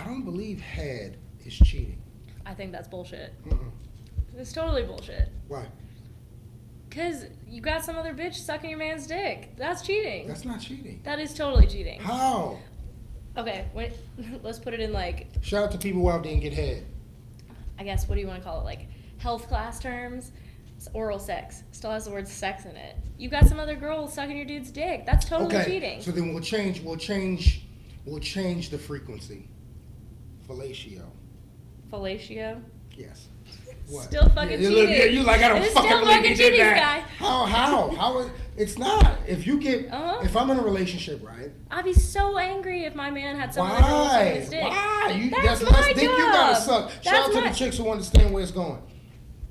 don't believe head is cheating. I think that's bullshit. Mm-mm. It's totally bullshit. Why? Because you got some other bitch sucking your man's dick. That's cheating. That's not cheating. That is totally cheating. How? Okay, let's put it in like, Shout out to people who out there and get head. I guess, what do you want to call it? Like health class terms? It's oral sex. Still has the word sex in it. You got some other girl sucking your dude's dick. That's totally cheating. So then we'll change the frequency. Fellatio. Fellatio? Yes. What? Still fucking cheating. Yeah, you like, I don't It's fucking still believe fucking you did cheating, that. Sky. How is, it's not. If you get, if I'm in a relationship, right? I'd be so angry if my man had some other girl sucking his dick. Why? That's less my dick you job. gotta suck. Shout out to my- the chicks who understand where it's going.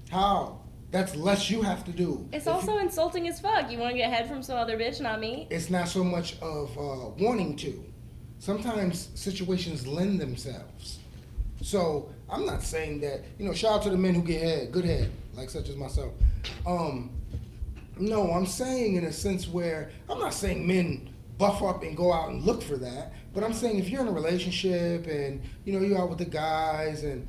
How? That's less you have to do. It's also insulting as fuck. You want to get head from some other bitch, not me? It's not so much of wanting to. Sometimes situations lend themselves. So I'm not saying that, shout out to the men who get head, good head, like such as myself. No, I'm saying in a sense where, I'm not saying men buff up and go out and look for that, but I'm saying if you're in a relationship and, you're out with the guys and,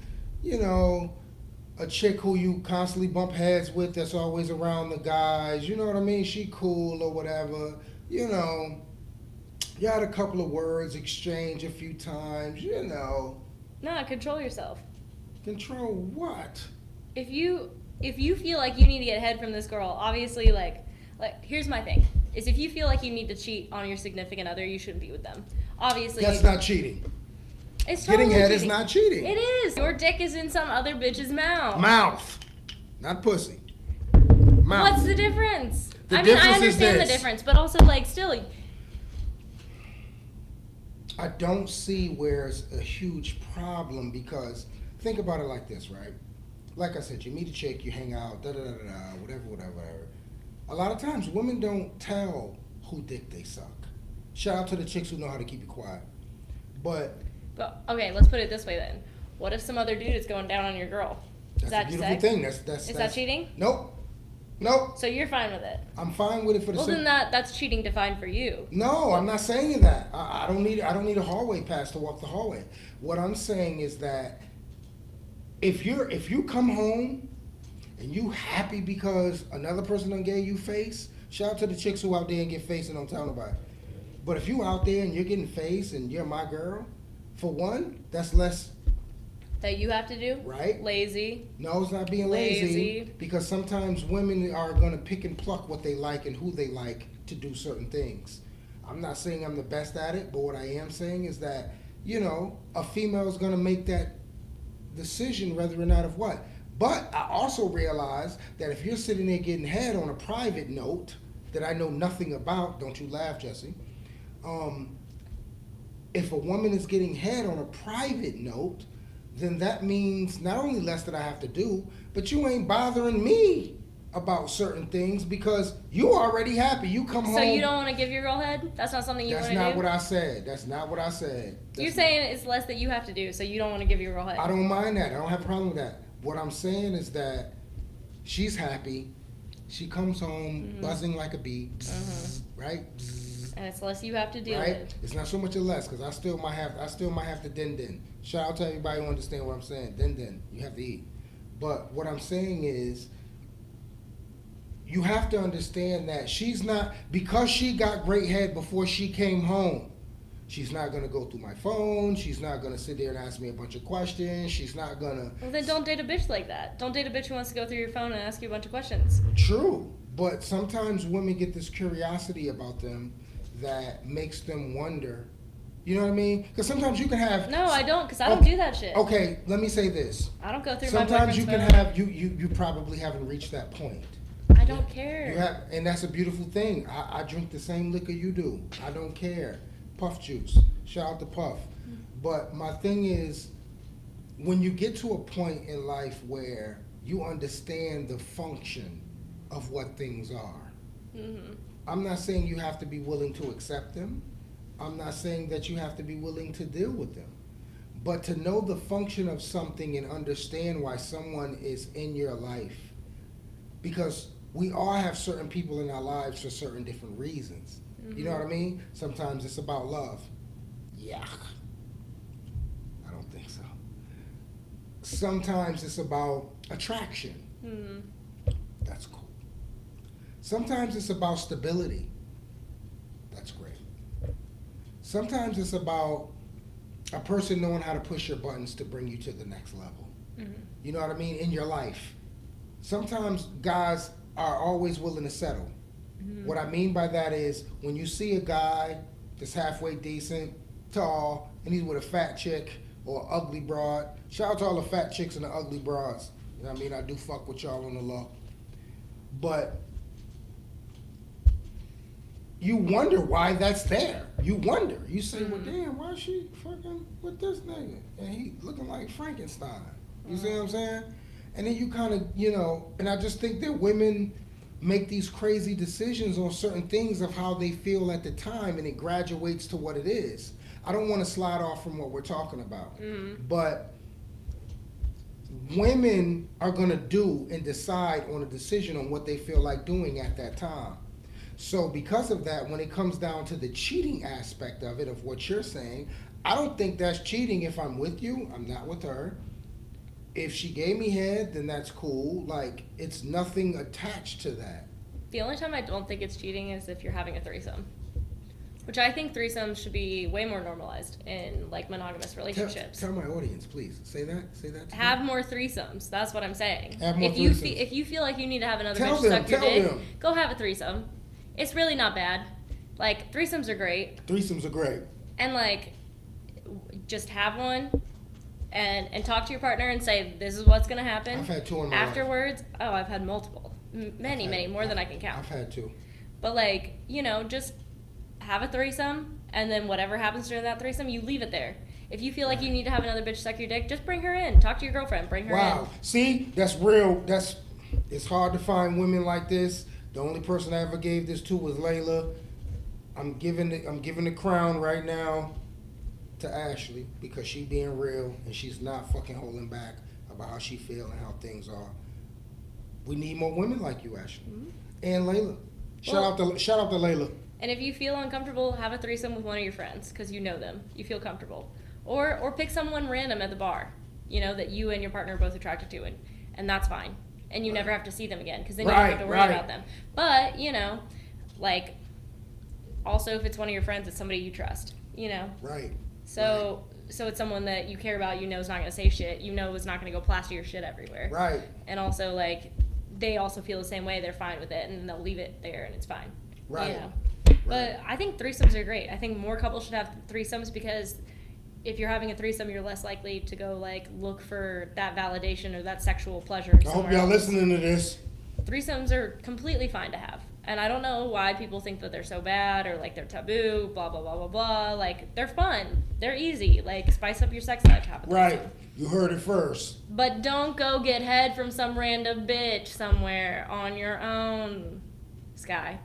a chick who you constantly bump heads with that's always around the guys, you know what I mean? She cool or whatever, you had a couple of words exchanged a few times, Nah, control yourself. Control what? If you feel like you need to get head from this girl, obviously, like here's my thing: is if you feel like you need to cheat on your significant other, you shouldn't be with them. Obviously, That's not cheating. It's totally Getting head cheating. is not cheating. It is. Your dick is in some other bitch's mouth. Mouth, not pussy. Mouth. What's the difference? The I difference is understand the this. difference, but also, still. I don't see where it's a huge problem because think about it like this, right? Like I said, you meet a chick, you hang out, whatever. A lot of times women don't tell who dick they suck. Shout out to the chicks who know how to keep it quiet. But Okay, let's put it this way then. What if some other dude is going down on your girl? Is that's that a beautiful sex? thing. Is that cheating? Nope. So you're fine with it? I'm fine with it for the Well, then that's cheating defined for you. No, I'm not saying that. I don't need a hallway pass to walk the hallway. What I'm saying is that if you come home and you happy because another person done gave you face, shout out to the chicks who out there and get face and don't tell nobody. But if you out there and you're getting face and you're my girl, for one, that's less. That you have to do? Right. Lazy. No, it's not being lazy. Because sometimes women are going to pick and pluck what they like and who they like to do certain things. I'm not saying I'm the best at it, but what I am saying is that, a female is going to make that decision whether or not of what. But I also realize that if you're sitting there getting head on a private note that I know nothing about, don't you laugh, Jesse, if a woman is getting head on a private note, then that means not only less that I have to do, but you ain't bothering me about certain things because you already happy. You come home. So you don't want to give your girl head? That's not something you want to do? That's not what I said. That's not what I said. You're saying it's less that you have to do, so you don't want to give your girl head? I don't mind that. I don't have a problem with that. What I'm saying is that she's happy. She comes home buzzing like a bee, right? And it's less you have to deal right? with. It's not so much or less because I still might have to din. Shout out to everybody who understand what I'm saying. Din. You have to eat. But what I'm saying is, you have to understand that she's not, because she got great head before she came home, she's not going to go through my phone. She's not going to sit there and ask me a bunch of questions. She's not going to. Well, then don't date a bitch like that. Don't date a bitch who wants to go through your phone and ask you a bunch of questions. True. But sometimes women get this curiosity about them that makes them wonder. You know what I mean? Because sometimes you can have. No, I don't, because I don't do that shit. Okay, let me say this. I don't go through Sometimes my boyfriend's you can phone. have you probably haven't reached that point. I don't care. You have, and that's a beautiful thing. I drink the same liquor you do. I don't care. Puff juice. Shout out to Puff. But my thing is, when you get to a point in life where you understand the function of what things are, I'm not saying you have to be willing to accept them. I'm not saying that you have to be willing to deal with them. But to know the function of something and understand why someone is in your life, because we all have certain people in our lives for certain different reasons. You know what I mean? Sometimes it's about love. Yuck. I don't don't think so. Sometimes it's about attraction. That's cool. Sometimes it's about stability. That's great. Sometimes it's about a person knowing how to push your buttons to bring you to the next level. You know what I mean? In your life. Sometimes guys are always willing to settle. What I mean by that is when you see a guy that's halfway decent, tall, and he's with a fat chick or an ugly broad. Shout out to all the fat chicks and the ugly broads. You know what I mean? I do fuck with y'all on the low. But you wonder why that's there. You wonder. You say, well, damn, why is she fucking with this nigga? And he looking like Frankenstein. You see what I'm saying? And then you kind of, you know, and I just think that women make these crazy decisions on certain things of how they feel at the time, and it graduates to what it is. I don't want to slide off from what we're talking about, but women are going to do and decide on a decision on what they feel like doing at that time. So because of that, when it comes down to the cheating aspect of it, of what you're saying, I don't think that's cheating if I'm with you. I'm not with her. If she gave me head, then that's cool. Like, it's nothing attached to that. The only time I don't think it's cheating is if you're having a threesome. Which I think threesomes should be way more normalized in, like, monogamous relationships. Tell my audience, please. Say that. Say that to Have me. more threesomes. That's what I'm saying. Have more if you threesomes. if you feel like you need to have another Tell bitch them, suck your tell dick, them. go have a threesome. It's really not bad. Like, threesomes are great. Threesomes are great. And, like, just have one and talk to your partner and say, this is what's going to happen. I've had two in my life. Afterwards, oh, I've had multiple. Many, more than I can count. I've had two. But, like, you know, just have a threesome, and then whatever happens during that threesome, you leave it there. If you feel like you need to have another bitch suck your dick, just bring her in. Talk to your girlfriend. Bring her in. Wow. See, that's real. It's hard to find women like this. The only person I ever gave this to was Layla. I'm giving the crown right now to Ashley because she being real and she's not fucking holding back about how she feel and how things are. We need more women like you, Ashley. And Layla. Shout out to Layla. And if you feel uncomfortable, have a threesome with one of your friends because you know them. You feel comfortable. Or pick someone random at the bar, you know, that you and your partner are both attracted to, and that's fine. And you never have to see them again because then you don't have to worry about them. But, you know, like, also if it's one of your friends, it's somebody you trust, you know? Right. So it's someone that you care about, you know is not going to say shit, you know is not going to go plaster your shit everywhere. Right. And also, like, they also feel the same way, they're fine with it, and they'll leave it there and it's fine. Right. You know? But I think threesomes are great. I think more couples should have threesomes because if you're having a threesome, you're less likely to go, like, look for that validation or that sexual pleasure. I hope y'all listening to this. Threesomes are completely fine to have. And I don't know why people think that they're so bad or, like, they're taboo, blah, blah, blah, blah, blah. Like, they're fun. They're easy. Like, spice up your sex life. Have a threesome. Right. You heard it first. But don't go get head from some random bitch somewhere on your own, Sky.